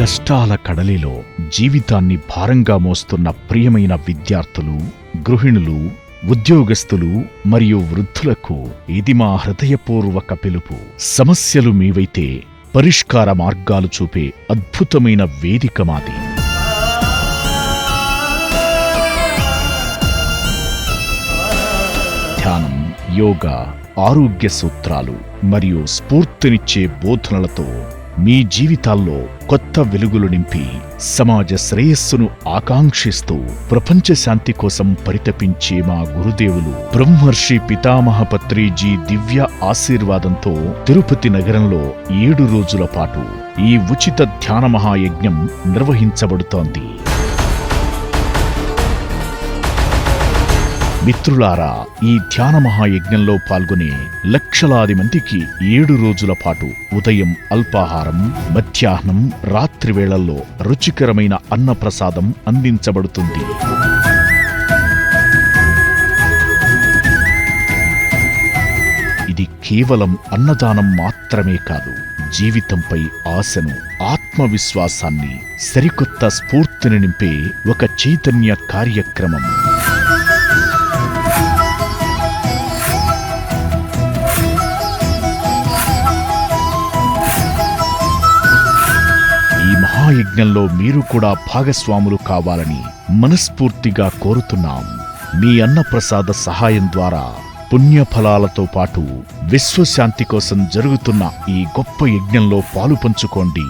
కష్టాల కడలిలో జీవితాన్ని భారంగా మోస్తున్న ప్రియమైన విద్యార్థులు, గృహిణులు, ఉద్యోగస్తులు మరియు వృద్ధులకు ఇది మా హృదయపూర్వక పిలుపు. సమస్యలు మీవైతే పరిష్కార మార్గాలు చూపే అద్భుతమైన వేదిక మాది. ధ్యానం, యోగా, ఆరోగ్య సూత్రాలు మరియు స్ఫూర్తినిచ్చే బోధనలతో మీ జీవితాల్లో కొత్త వెలుగులు నింపి సమాజ శ్రేయస్సును ఆకాంక్షిస్తూ ప్రపంచ శాంతి కోసం పరితపించే మా గురుదేవులు బ్రహ్మర్షి పితామహ పత్రిజీ దివ్య ఆశీర్వాదంతో తిరుపతి నగరంలో 7 రోజుల పాటు ఈ ఉచిత ధ్యాన మహాయజ్ఞం నిర్వహించబడుతోంది. మిత్రులారా, ఈ ధ్యాన మహాయజ్ఞంలో పాల్గొనే లక్షలాది మందికి 7 రోజుల పాటు ఉదయం అల్పాహారం, మధ్యాహ్నం, రాత్రి వేళల్లో రుచికరమైన అన్నప్రసాదం అందించబడుతుంది. ఇది కేవలం అన్నదానం మాత్రమే కాదు, జీవితంపై ఆశను, ఆత్మవిశ్వాసాన్ని, సరికొత్త స్ఫూర్తిని నింపే ఒక చైతన్య కార్యక్రమం. ఈ మహాయజ్ఞంలో మీరు కూడా భాగస్వాములు కావాలని మనస్ఫూర్తిగా కోరుతున్నాం. మీ అన్నప్రసాద సహాయం ద్వారా పుణ్యఫలాలతో పాటు విశ్వశాంతి కోసం జరుగుతున్న ఈ గొప్ప యజ్ఞంలో పాలుపంచుకోండి.